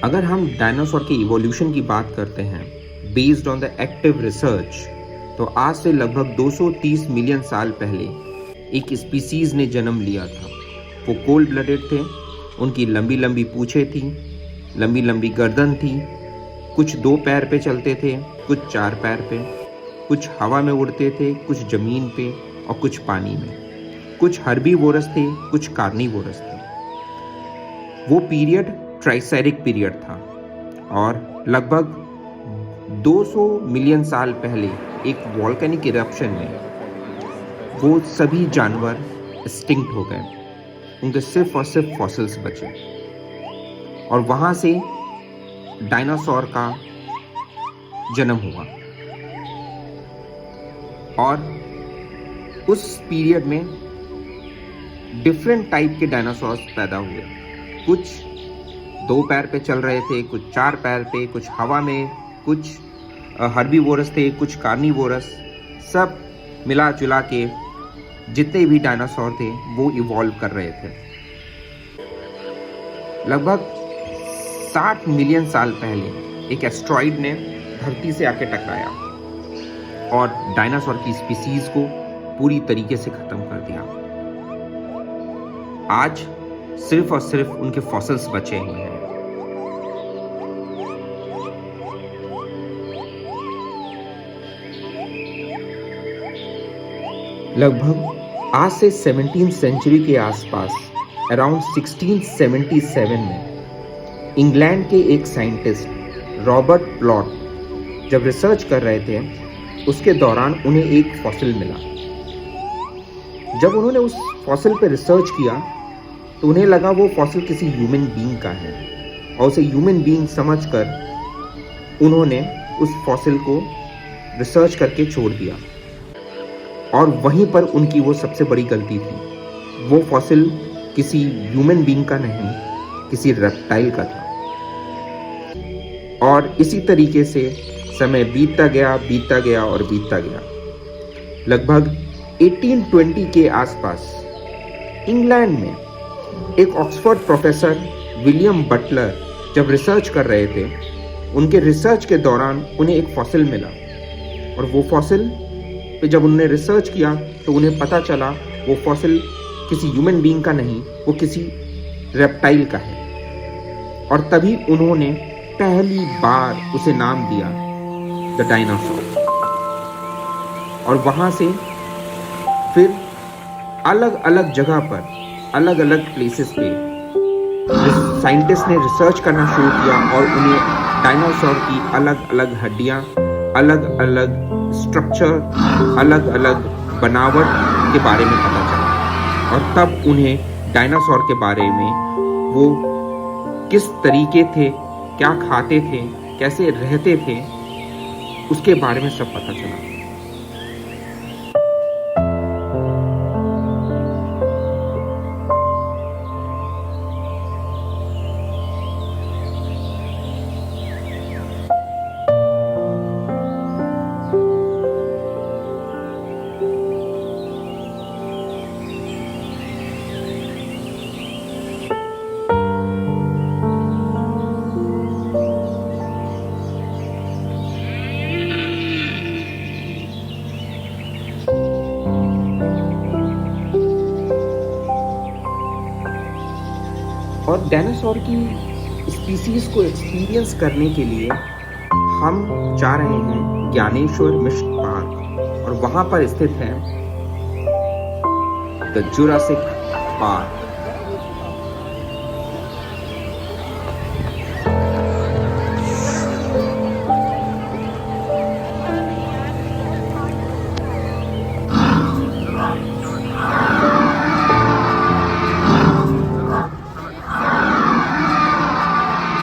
अगर हम डायनासोर के इवोल्यूशन की बात करते हैं based on the active research, तो आज से लगभग 230 मिलियन साल पहले एक स्पीसीज ने जन्म लिया था। वो कोल्ड ब्लडेड थे, उनकी लंबी लंबी पूंछें थी, लंबी लंबी गर्दन थी, कुछ 2 पैर पे चलते थे, कुछ 4 पैर पे, कुछ हवा में उड़ते थे, कुछ जमीन पे और कुछ पानी में, कुछ हर्बीवोरस थे, कुछ कार्निवोरस थे। वो पीरियड ट्राइसेरिक पीरियड था और लगभग 200 मिलियन साल पहले एक वॉल्केनिक इरप्शन में वो सभी जानवर एक्सटिंक्ट हो गए। उनके सिर्फ और सिर्फ फॉसिल्स बचे और वहाँ से डायनासोर का जन्म हुआ। और उस पीरियड में डिफरेंट टाइप के डायनासोर्स पैदा हुए। कुछ 2 पैर पे चल रहे थे, कुछ 4 पैर पे, कुछ हवा में, कुछ हर्बीवोरस थे, कुछ कार्निवोरस। सब मिला जुला के जितने भी डायनासोर थे वो इवॉल्व कर रहे थे। लगभग 60 मिलियन साल पहले एक एस्ट्रॉइड ने धरती से आके टकराया और डायनासोर की स्पीसीज को पूरी तरीके से खत्म कर दिया। आज सिर्फ और सिर्फ उनके फॉसिल्स बचे हुए हैं। लगभग आज से 17th सेंचुरी के आसपास अराउंड 1677 में इंग्लैंड के एक साइंटिस्ट रॉबर्ट प्लॉट जब रिसर्च कर रहे थे, उसके दौरान उन्हें एक फॉसिल मिला। जब उन्होंने उस फॉसिल पर रिसर्च किया तो उन्हें लगा वो फॉसिल किसी ह्यूमन बीइंग का है और उसे ह्यूमन बीइंग समझकर उन्होंने उस फॉसिल को रिसर्च करके छोड़ दिया। और वहीं पर उनकी वो सबसे बड़ी गलती थी। वो फॉसिल किसी ह्यूमन बीइंग का नहीं, किसी रेप्टाइल का था। और इसी तरीके से समय बीतता गया और बीतता गया। लगभग 1820 के आसपास इंग्लैंड में एक ऑक्सफोर्ड प्रोफेसर विलियम बटलर जब रिसर्च कर रहे थे, उनके रिसर्च के दौरान उन्हें एक फॉसिल मिला। और वो फॉसिल पे जब उन्होंने रिसर्च किया तो उन्हें पता चला वो फॉसिल किसी ह्यूमन बीइंग का नहीं, वो किसी रेप्टाइल का है। और तभी उन्होंने पहली बार उसे नाम दिया द डायनासोर। और वहाँ से फिर अलग अलग जगह पर, अलग अलग प्लेसेस पे साइंटिस्ट ने रिसर्च करना शुरू किया और उन्हें डायनासोर की अलग अलग हड्डियाँ, अलग अलग स्ट्रक्चर, अलग अलग बनावट के बारे में पता चला। और तब उन्हें डायनासोर के बारे में, वो किस तरीके थे, क्या खाते थे, कैसे रहते थे, उसके बारे में सब पता चला। और डायनासोर की स्पीसीज को एक्सपीरियंस करने के लिए हम जा रहे हैं ज्ञानेश्वर मिशन पार्क, और वहाँ पर स्थित है द जुरासिक पार्क।